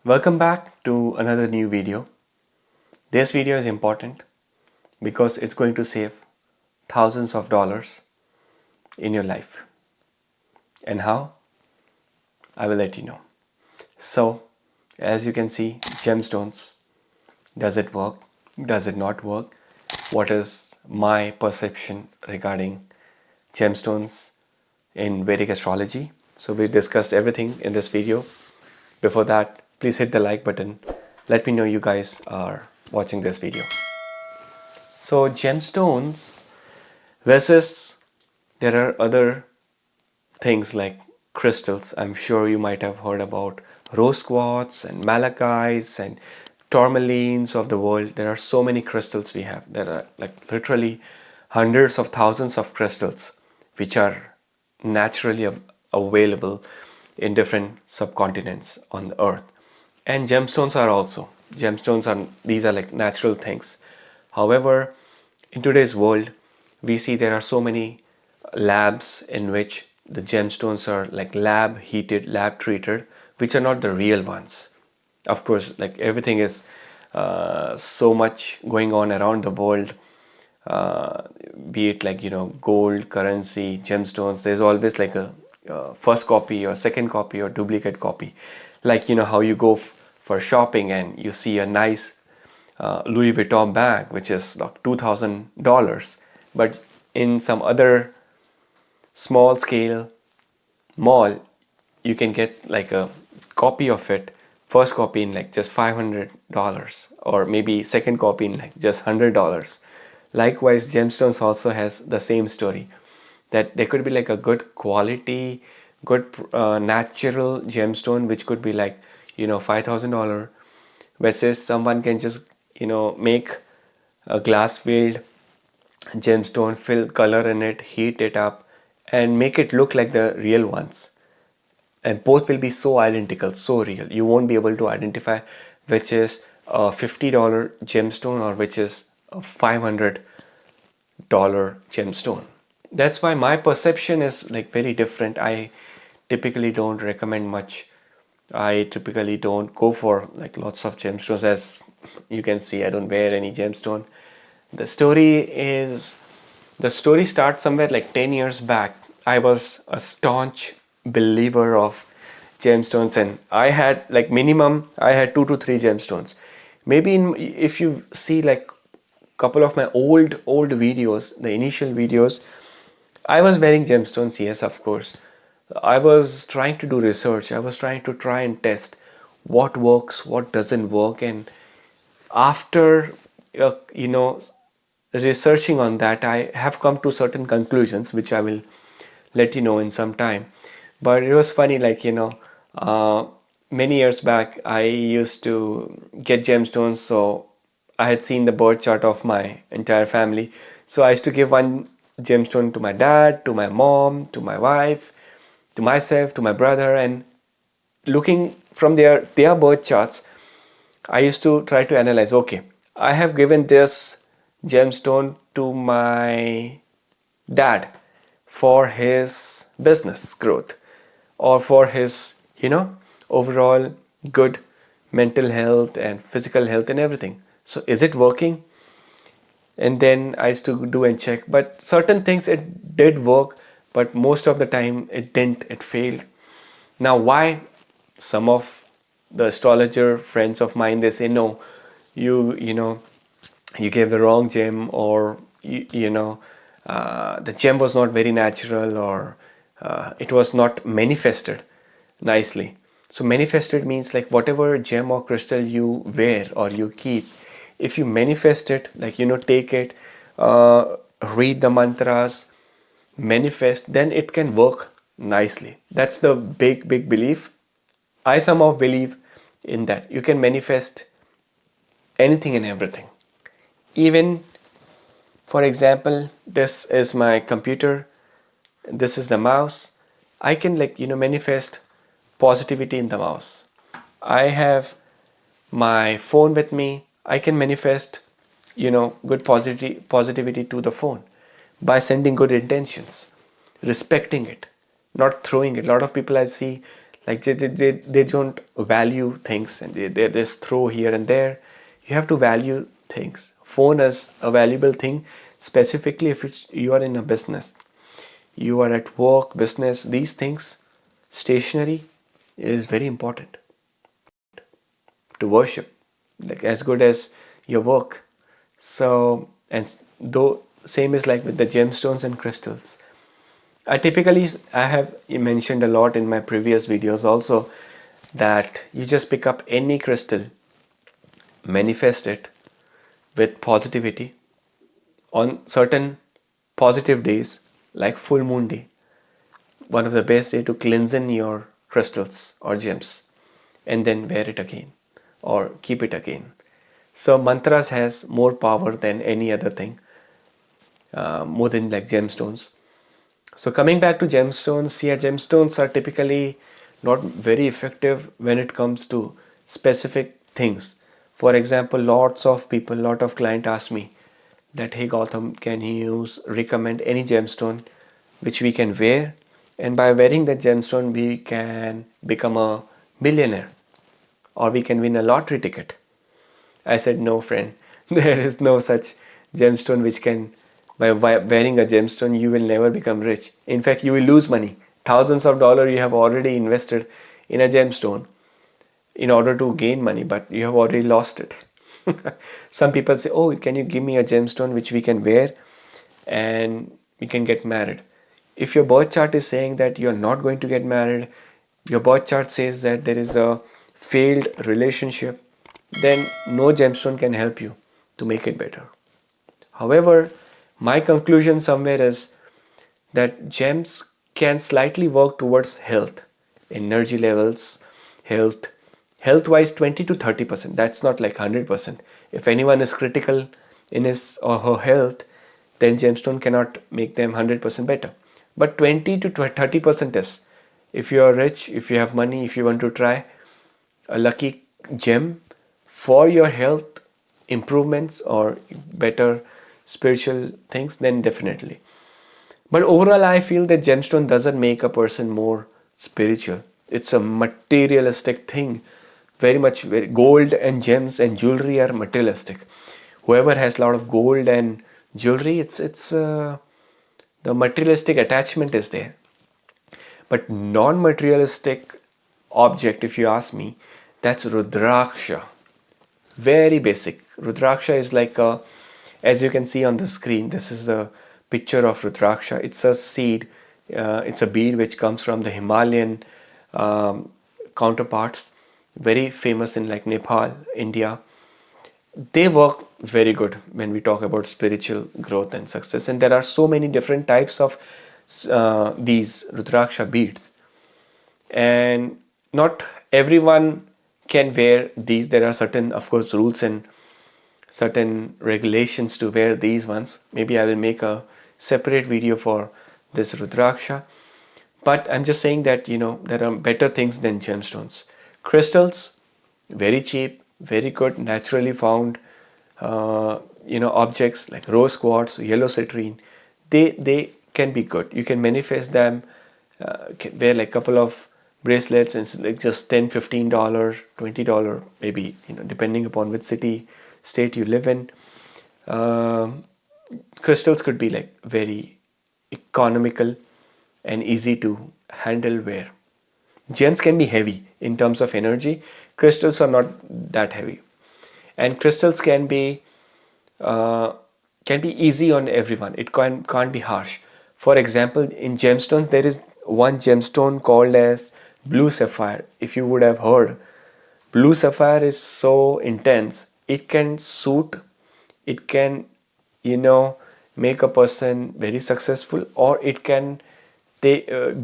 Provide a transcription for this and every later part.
Welcome back to another new video. This video is important because it's going to save thousands of dollars in your life. And how? I will let you know. So, as you can see, gemstones. Does it work? Does it not work? What is my perception regarding gemstones in Vedic astrology? So we discussed everything in this video. Before that, please hit the like button. Let me know you guys are watching this video. So gemstones versus there are other things like crystals. I'm sure you might have heard about rose quartz and malachites and tourmalines of the world. There are so many crystals we have. There are like literally hundreds of thousands of crystals which are naturally available in different subcontinents on the earth. And gemstones are also. These are like natural things. However, in today's world, we see there are so many labs in which the gemstones are like lab heated, lab treated, which are not the real ones. Of course, like everything is so much going on around the world, be it like, gold, currency, gemstones. There's always like a first copy or second copy or duplicate copy. Like, how you go for shopping and you see a nice Louis Vuitton bag, which is like $2,000, but in some other small scale mall, you can get like a copy of it, first copy in like just $500, or maybe second copy in like just $100. Likewise, gemstones also has the same story, that there could be like a good quality, good natural gemstone which could be like $5,000, versus someone can just make a glass filled gemstone, fill color in it, heat it up and make it look like the real ones, and both will be so identical, so real. You won't be able to identify which is a $50 gemstone or which is a $500 gemstone. That's why my perception is like very different. I typically don't recommend much. I typically don't go for like lots of gemstones. As you can see, I don't wear any gemstone. The story starts somewhere like 10 years back. I was a staunch believer of gemstones, and I had like minimum I had 2 to 3 gemstones. Maybe if you see like couple of my old videos, the initial videos, I was wearing gemstones, yes, of course. I was trying to do research. I was trying to try and test what works, what doesn't work. And after, researching on that, I have come to certain conclusions, which I will let you know in some time. But it was funny, like, many years back, I used to get gemstones. So I had seen the birth chart of my entire family. So I used to give one gemstone to my dad, to my mom, to my wife, to myself, to my brother, and looking from their birth charts, I used to try to analyze, okay, I have given this gemstone to my dad for his business growth or for his, overall good mental health and physical health and everything. So is it working? And then I used to do and check, but certain things it did work, but most of the time it didn't, it failed. Now why? Some of the astrologer friends of mine, they say, no, you gave the wrong gem, or the gem was not very natural, or it was not manifested nicely. So manifested means like whatever gem or crystal you wear or you keep, if you manifest it, like take it, read the mantras, manifest, then it can work nicely. That's the big belief. I somehow believe in that. You can manifest anything and everything. Even, for example, this is my computer, this is the mouse. I can manifest positivity in the mouse. I have my phone with me. I can manifest good positivity to the phone by sending good intentions, respecting it, not throwing it. A lot of people I see, Like they don't value things, and they just throw here and there. You have to value things. Phone is a valuable thing, specifically if you are in a business, you are at work, business, these things. Stationery is very important to worship, like as good as your work. So, and though same is like with the gemstones and crystals. I have mentioned a lot in my previous videos also, that you just pick up any crystal, manifest it with positivity on certain positive days, like full moon day, one of the best day to cleanse in your crystals or gems, and then wear it again or keep it again. So mantras has more power than any other thing, more than like gemstones. So coming back to gemstones, yeah, gemstones are typically not very effective when it comes to specific things. For example, lot of client ask me that, hey Gautam, can you recommend any gemstone which we can wear, and by wearing that gemstone we can become a millionaire or we can win a lottery ticket. I said, no, friend, there is no such gemstone which can, by wearing a gemstone, you will never become rich. In fact, you will lose money. Thousands of dollars you have already invested in a gemstone in order to gain money, but you have already lost it. Some people say, oh, can you give me a gemstone which we can wear and we can get married? If your birth chart is saying that you're not going to get married, your birth chart says that there is a failed relationship, then no gemstone can help you to make it better. However, my conclusion somewhere is that gems can slightly work towards health, energy levels, health, health wise 20 to 30%. That's not like 100%. If anyone is critical in his or her health, then gemstone cannot make them 100% better. But 20 to 30% is. If you are rich, if you have money, if you want to try a lucky gem for your health improvements or better spiritual things, then definitely. But overall, I feel that gemstone doesn't make a person more spiritual. It's a materialistic thing. Very much, gold and gems and jewelry are materialistic. Whoever has a lot of gold and jewelry, it's the materialistic attachment is there. But non-materialistic object, if you ask me, that's Rudraksha. Very basic. Rudraksha is like a, as you can see on the screen, this is a picture of Rudraksha. It's a seed, it's a bead which comes from the Himalayan counterparts, very famous in like Nepal, India. They work very good when we talk about spiritual growth and success. And there are so many different types of these Rudraksha beads. And not everyone can wear these. There are certain, of course, rules and certain regulations to wear these ones. Maybe I will make a separate video for this Rudraksha. But I'm just saying that, there are better things than gemstones. Crystals, very cheap, very good, naturally found, objects like rose quartz, yellow citrine. They can be good. You can manifest them, can wear like a couple of bracelets, and it's like just $10, $15, $20, maybe, depending upon which city, state you live in. Crystals could be like very economical and easy to handle wear. Gems can be heavy in terms of energy. Crystals are not that heavy, and crystals can be easy on everyone. It can't be harsh. For example, in gemstones, there is one gemstone called as blue sapphire. If you would have heard, blue sapphire is so intense. It can suit. It can, make a person very successful, or it can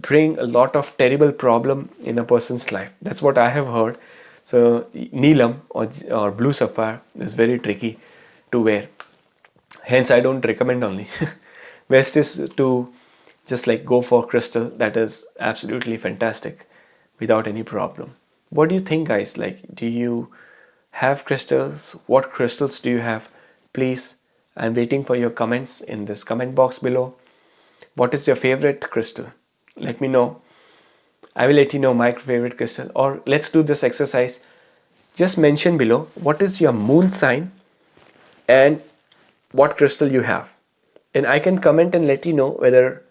bring a lot of terrible problem in a person's life. That's what I have heard. So neelam or blue sapphire is very tricky to wear. Hence, I don't recommend only. Best is to just like go for crystal that is absolutely fantastic without any problem. What do you think, guys? Like, do you have crystals? What crystals do you have? Please, I'm waiting for your comments in this comment box below. What is your favorite crystal? Let me know. I will let you know my favorite crystal. Or let's do this exercise. Just mention below what is your moon sign and what crystal you have. And I can comment and let you know whether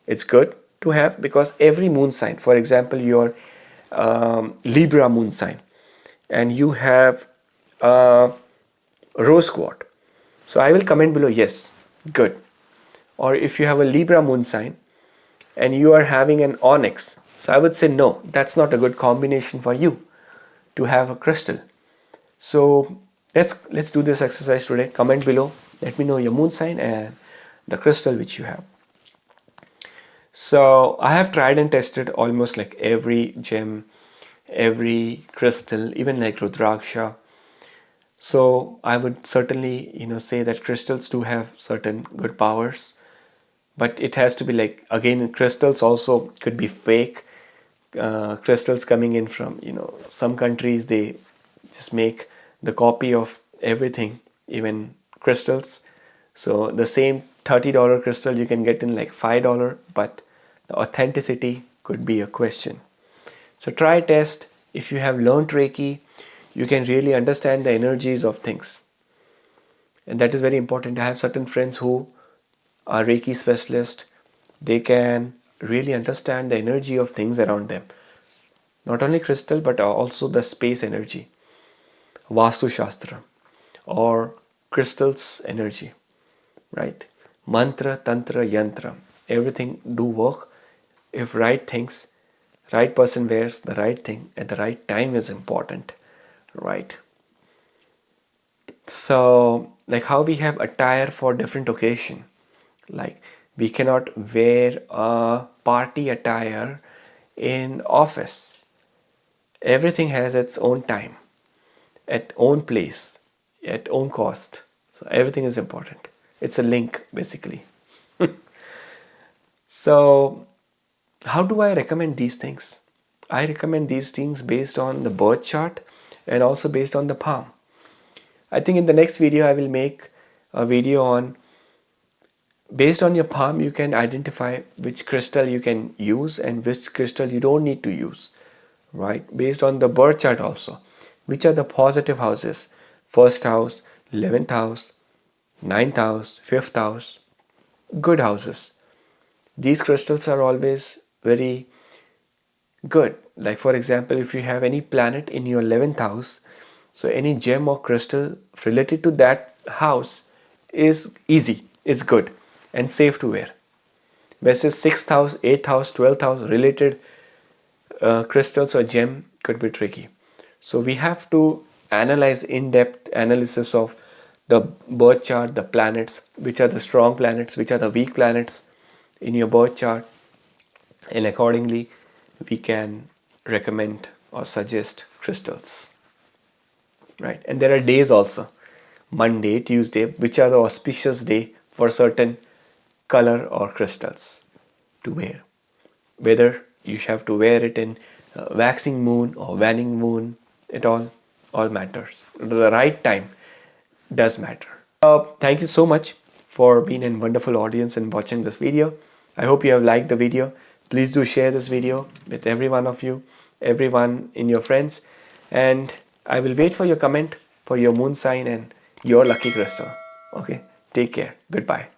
it's good to have, because every moon sign, for example, your Libra moon sign, and you have rose quartz. So I will comment below, yes, good. Or if you have a Libra moon sign and you are having an onyx, so I would say no, that's not a good combination for you to have a crystal. So let's do this exercise today. Comment below, let me know your moon sign and the crystal which you have. So I have tried and tested almost like every gem, every crystal, even like Rudraksha. So I would certainly, say that crystals do have certain good powers, but it has to be like, again, crystals also could be fake. Crystals coming in from, some countries, they just make the copy of everything, even crystals. So the same $30 crystal you can get in like $5, but the authenticity could be a question. So try, test. If you have learned Reiki, you can really understand the energies of things. And that is very important. I have certain friends who are Reiki specialists. They can really understand the energy of things around them. Not only crystal, but also the space energy. Vastu-Shastra or crystals energy, right? Mantra, tantra, yantra, everything do work if right things, right person wears the right thing at the right time is important, right? So like how we have attire for different occasion, like we cannot wear a party attire in office. Everything has its own time, at own place, at own cost. So everything is important. It's a link basically. So how do I recommend these things? I recommend these things based on the birth chart and also based on the palm. I think in the next video I will make a video on, based on your palm you can identify which crystal you can use and which crystal you don't need to use, right? Based on the birth chart also, which are the positive houses, first house, 11th house, 9th house, 5th house, good houses. These crystals are always very good. Like for example, if you have any planet in your 11th house, so any gem or crystal related to that house is easy, it's good and safe to wear. Versus 6th house, 8th house, 12th house related crystals or gem could be tricky. So we have to analyze in-depth analysis of the birth chart, the planets, which are the strong planets, which are the weak planets in your birth chart, and accordingly we can recommend or suggest crystals, right? And there are days also, Monday, Tuesday, which are the auspicious day for certain color or crystals to wear. Whether you have to wear it in waxing moon or waning moon, it all matters. The right time does matter. Thank you so much for being a wonderful audience and watching this video. I hope you have liked the video. Please do share this video with every one of you, everyone in your friends, and I will wait for your comment for your moon sign and your lucky crystal. Okay, take care. Goodbye.